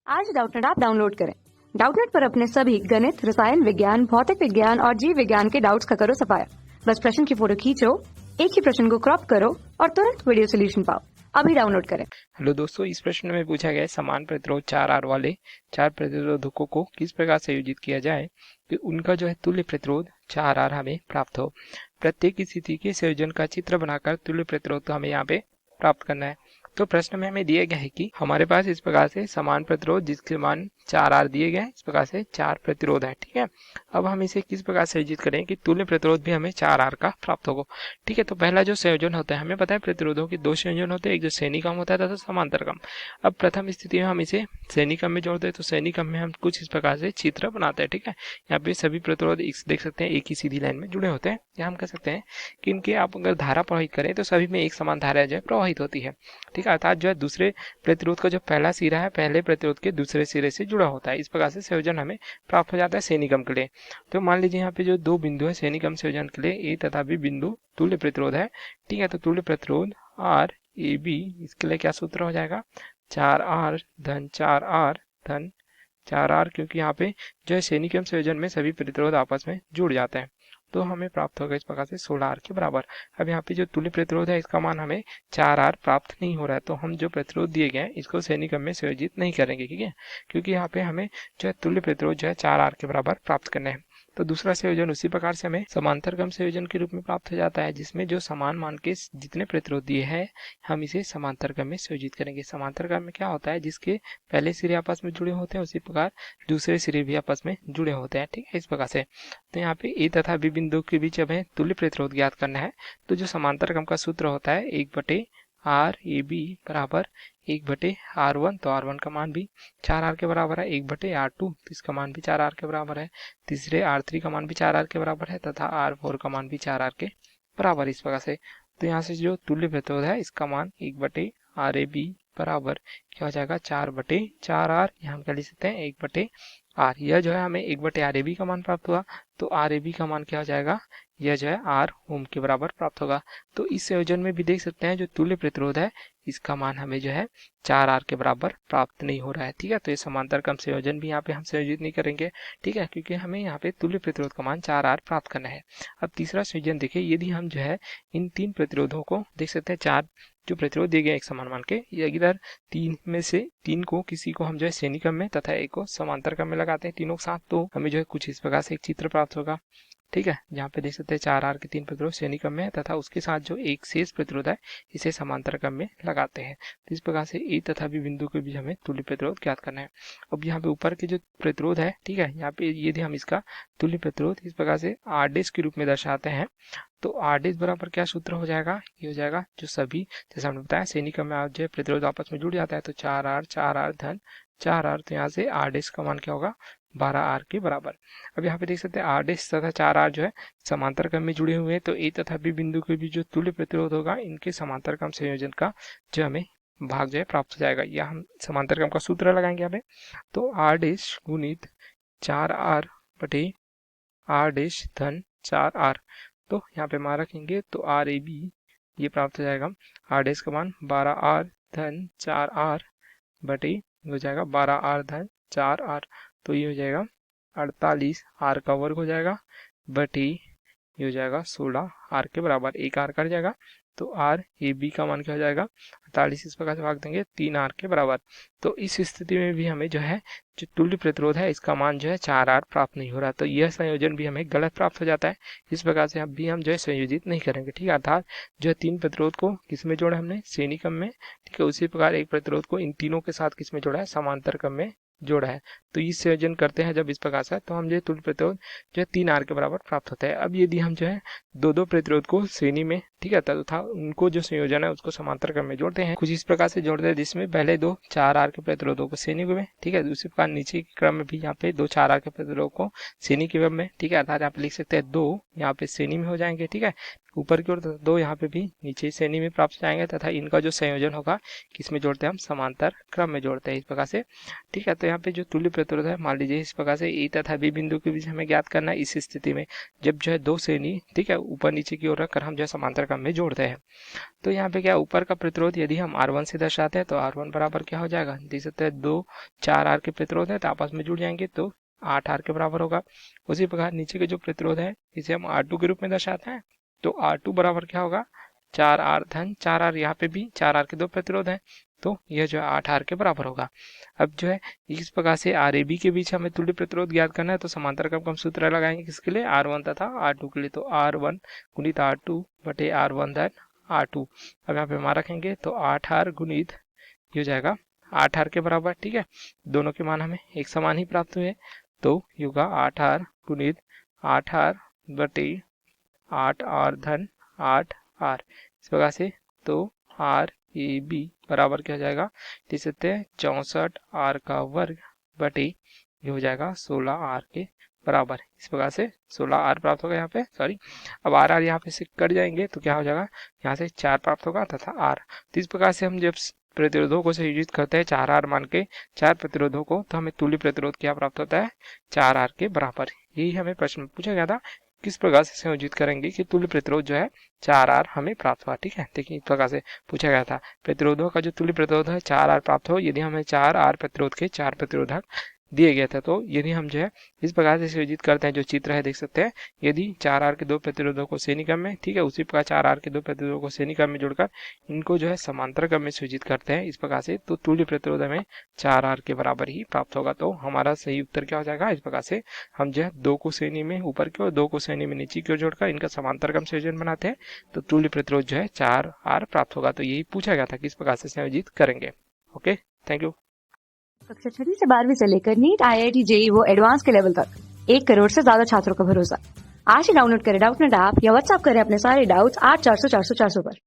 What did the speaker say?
आज Doubtnut app download करें। Doubtnut पर अपने सभी गणित, रसायन विज्ञान, भौतिक विज्ञान और जीव विज्ञान के डाउट्स का करो सफाया। बस प्रश्न की फोटो खींचो, एक ही प्रश्न को क्रॉप करो और तुरंत वीडियो सोल्यूशन पाओ। अभी डाउनलोड करें। हेलो दोस्तों, इस प्रश्न में पूछा गया है समान प्रतिरोध 4R वाले 4 प्रतिरोधकों को किस प्रकार संयोजित किया जाए कि उनका जो है तुल्य प्रतिरोध 4R हमें प्राप्त हो। प्रत्येक स्थिति के संयोजन का चित्र बनाकर तुल्य प्रतिरोध हमें यहाँ पे प्राप्त करना है। तो प्रश्न में हमें दिया गया है कि हमारे पास इस प्रकार से समान प्रतिरोध जिसके मान 4R दिए गए हैं, इस प्रकार से 4 प्रतिरोध है। ठीक है, अब हम इसे किस प्रकार संयोजित करें कि तुल्य प्रतिरोध भी हमें 4R का प्राप्त होगा। ठीक है, तो पहला जो संयोजन होता है, हमें पता है प्रतिरोधों के दो संयोजन होते हैं, एक जो श्रेणीक्रम होता है तथा समांतरक्रम। अब प्रथम स्थिति में हम इसे श्रेणीक्रम में जोड़ते हैं, तो श्रेणीक्रम में हम कुछ इस प्रकार से चित्र बनाते हैं। ठीक है, यहाँ पे सभी प्रतिरोध देख सकते हैं एक ही सीधी लाइन में जुड़े होते हैं। यहाँ हम कह सकते हैं कि इनके आप अगर धारा प्रवाहित करें तो सभी में एक समान धारा जो है प्रवाहित होती है। ठीक है, अर्थात जो है दूसरे प्रतिरोध का जो पहला सिरा है पहले प्रतिरोध के दूसरे सिरे से जुड़ा होता है। इस प्रकार से संयोजन हमें प्राप्त हो जाता है श्रेणीक्रम के लिए। तो मान लीजिए यहाँ पे जो दो बिंदु है श्रेणीक्रम संयोजन के लिए, ए तथा बी बिंदु तुल्य प्रतिरोध है। ठीक है, तो तुल्य प्रतिरोध आर ए बी, इसके लिए क्या सूत्र हो जाएगा 4R धन 4R धन 4R, क्योंकि यहाँ पे जो है श्रेणीक्रम संयोजन में सभी प्रतिरोध आपस में जुड़ जाते हैं। तो हमें प्राप्त होगा इस प्रकार से 16R के बराबर। अब यहाँ पे जो तुल्य प्रतिरोध है इसका मान हमें 4R प्राप्त नहीं हो रहा है, तो हम जो प्रतिरोध दिए गए हैं इसको श्रेणीक्रम में संयोजित नहीं करेंगे। ठीक है, क्योंकि यहाँ पे हमें जो है तुल्य प्रतिरोध जो है 4R के बराबर प्राप्त करना है। तो दूसरा संयोजन उसी प्रकार से हमें समांतरक्रम संयोजन के रूप में प्राप्त हो जाता है, जिसमें जो समान मान के जितने प्रतिरोध दिए हैं हम इसे समांतरक्रम में संयोजित करेंगे। समांतरक्रम में क्या होता है, जिसके पहले सिरे आपस में जुड़े होते हैं उसी प्रकार दूसरे सिरे भी आपस में जुड़े होते हैं। ठीक है, इस प्रकार से तो यहाँ पे ए तथा बी बिंदु के बीच हमें तुल्य प्रतिरोध ज्ञात करना है। तो जो समांतरक्रम का सूत्र होता है 1/R ए बी बराबर 1/R1, तो R1 का मान भी 4R के बराबर है, 1/R2 तो इसका मान भी 4R के बराबर है, तीसरे R3 का मान भी 4R के बराबर है तथा R4 का मान भी 4R के बराबर। इस प्रकार से तो यहाँ से जो तुल्य प्रतिरोध है इसका मान 1/R ए बी बराबर क्या हो जाएगा 4/4R। यहाँ हम क्या लिख सकते हैं 1/R। यह जो है हमें 1/R ए बी का मान प्राप्त हुआ, तो R ए बी का मान क्या हो जाएगा, यह जो है R ओम के बराबर प्राप्त होगा। तो इस संयोजन में भी देख सकते हैं जो तुल्य प्रतिरोध है इसका मान हमें जो है 4R के बराबर प्राप्त नहीं हो रहा है। ठीक है, तो ये समांतरक्रम संयोजन भी यहाँ पे हम संयोजित नहीं करेंगे। ठीक है, क्योंकि हमें यहाँ पे तुल्य प्रतिरोध का मान 4R प्राप्त करना है। अब तीसरा संयोजन देखिए, यदि हम जो है इन तीन प्रतिरोधों को देख सकते हैं, चार जो प्रतिरोध दिए गए एक समान मान के, इधर तीन में से तीन को किसी को हम जो है श्रेणीक्रम में तथा एक को समांतरक्रम में लगाते हैं तीनों के साथ, तो हमें जो है कुछ इस प्रकार से एक चित्र प्राप्त होगा। ठीक है, जहाँ पे देख सकते हैं 4R के तीन प्रतिरोध श्रेणीक्रम में है तथा उसके साथ जो एक शेष प्रतिरोध है इसे समांतरक्रम में लगाते हैं। तो इस प्रकार से ए तथा बी बिंदु के बीच हमें तुल्य प्रतिरोध ज्ञात करना है। अब यहाँ पे ऊपर के जो प्रतिरोध है, ठीक है, यहाँ पे यदि हम इसका तुल्य प्रतिरोध इस प्रकार से R' के रूप में दर्शाते हैं, तो R' बराबर क्या सूत्र हो जाएगा, ये हो जाएगा जो सभी जैसे हमने बताया श्रेणीक्रम में जो प्रतिरोध आपस में जुड़ जाता है, तो 4R धन 4R, तो यहाँ से R' का मान क्या होगा 12R के बराबर। अब यहाँ पे देख सकते हैं R' तथा 4R जो है समांतरक्रम में जुड़े हुए हैं, तो ए तथा बी बिंदु के बीच जो तुल्य प्रतिरोध होगा इनके समांतरक्रम संयोजन का जो हमें भाग जो है प्राप्त हो जाएगा। या हम समांतरक्रम का सूत्र लगाएंगे यहाँ पे, तो R' गुणित 4R बटे R' धन 4R, तो यहाँ पे मान रखेंगे तो R ए बी ये प्राप्त हो जाएगा, R' का मान 12R धन 4R बटे हो जाएगा 12R धन 4R, तो ये हो जाएगा 48R का वर्ग हो जाएगा बटे ये हो जाएगा 16R के बराबर, एक R कट जाएगा, तो R ए बी का मान क्या हो जाएगा 48 इस प्रकार से भाग देंगे 3R के बराबर। तो इस स्थिति में भी हमें जो है जो तुल्य प्रतिरोध है इसका मान जो है 4R प्राप्त नहीं हो रहा, तो यह संयोजन भी हमें गलत प्राप्त हो जाता है। इस प्रकार से अब भी हम जो है संयोजित नहीं करेंगे। ठीक है, अर्थात जो है तीन प्रतिरोध को किस में जोड़ा हमने श्रेणीक्रम में, ठीक है, उसी प्रकार एक प्रतिरोध को इन तीनों के साथ किस में जोड़ा है समांतरक्रम में जोड़ा है। तो इस संयोजन करते हैं जब इस प्रकार से, तो हम जो है तुल्य प्रतिरोध जो है 3R के बराबर प्राप्त होता है। अब यदि हम जो है दो प्रतिरोध को श्रेणी में, ठीक है, तथा उनको जो संयोजन है उसको समांतरक्रम में जोड़ते हैं, कुछ इस प्रकार से जोड़ते हैं जिसमें पहले दो 4R के प्रतिरोधों को श्रेणी में, ठीक है, दूसरी प्रकार नीचे के क्रम में भी यहाँ पे दो 4R के प्रतिरोध को श्रेणी के क्रम में, ठीक है, अर्थात यहाँ पे लिख सकते हैं दो यहाँ पे श्रेणी में हो जाएंगे। ठीक है, ऊपर की ओर तथा 2 यहाँ पे भी नीचे श्रेणी में प्राप्त हो जाएंगे तथा इनका जो संयोजन होगा किस में जोड़ते हैं हम समांतर क्रम में जोड़ते हैं इस प्रकार से। ठीक है, तो यहाँ पे जो तुल्य प्रतिरोध है मान लीजिए इस प्रकार से ए तथा बी बिंदु के बीच हमें ज्ञात करना है। इस स्थिति में जब जो है 2 श्रेणी ठीक है ऊपर नीचे की ओर रखकर हम जो है समांतर क्रम में जोड़ते हैं तो यहाँ पे क्या ऊपर का प्रतिरोध यदि हम R1 से दर्शाते हैं तो R1 बराबर क्या हो जाएगा, देख सकते हैं 2 4R के प्रतिरोध है तो आपस में जुड़ जाएंगे तो 8R के बराबर होगा। उसी प्रकार नीचे के जो प्रतिरोध है इसे हम R2 के रूप में दर्शाते हैं तो R2 बराबर क्या होगा 4R धन 4R, यहाँ पे भी 4R के 2 प्रतिरोध हैं तो यह जो है 8R के बराबर होगा। अब जो है इस प्रकार से RAB के बीच हमें तुल्य प्रतिरोध ज्ञात करना है तो समांतर क्रम का हम सूत्र लगाएंगे किसके लिए, R1 तथा R2 के लिए। तो R1 गुणित R2 बटे R1 धन R2। अब यहाँ पे मान रखेंगे तो 8R गुणित ये हो जाएगा 8R के बराबर। ठीक है, दोनों के मान हमें एक समान ही प्राप्त हुए तो ये होगा 8R गुणित 8R बटे 8R धन 8R इस प्रकार से। तो RAB बराबर क्या हो जाएगा, देख सकते हैं 64R का वर्ग बटे ये हो जाएगा 16R के बराबर। इस प्रकार से 16R प्राप्त होगा यहाँ पे, सॉरी अब RR यहाँ पे से कट जाएंगे तो क्या हो जाएगा यहाँ से 4 प्राप्त होगा तथा R। तो इस प्रकार से हम जब प्रतिरोधों को संयोजित करते हैं 4R मान के 4 प्रतिरोधों को तो हमें तुल्य प्रतिरोध क्या प्राप्त होता है 4R के बराबर। यही हमें प्रश्न में पूछा गया था किस प्रकार से संयोजित करेंगे कि तुल्य प्रतिरोध जो है 4R हमें प्राप्त हुआ। ठीक है, देखिए इस प्रकार से पूछा गया था प्रतिरोधों का जो तुल्य प्रतिरोध है 4R प्राप्त हो यदि हमें 4R प्रतिरोध के 4 प्रतिरोधक दिए गए थे तो यदि हम जो है इस प्रकार से संयोजित करते हैं, जो चित्र है देख सकते हैं, यदि 4R के 2 प्रतिरोधों को श्रेणी क्रम में ठीक है उसी प्रकार 4R के 2 प्रतिरोधों को श्रेणी क्रम में जोड़कर इनको जो है समांतर क्रम में संयोजित करते हैं इस प्रकार से तो तुल्य प्रतिरोध हमें 4R के बराबर ही प्राप्त होगा। तो हमारा सही उत्तर क्या हो जाएगा, इस प्रकार से हम जो है 2 को श्रेणी में ऊपर की ओर 2 को श्रेणी में नीचे की ओर जोड़कर इनका समांतर क्रम संयोजन बनाते हैं तो तुल्य प्रतिरोध जो है 4R प्राप्त होगा। तो यही पूछा गया था किस प्रकार से संयोजित करेंगे। Okay, thank you. कक्षा 6वीं से 12वीं से लेकर नीट, IIT, JEE वो एडवांस के लेवल तक 1 करोड़ से ज्यादा छात्रों का भरोसा। आज ही डाउनलोड करें डाउटनेट ऐप या व्हाट्सएप करें अपने सारे डाउट्स 8400 400 400 पर।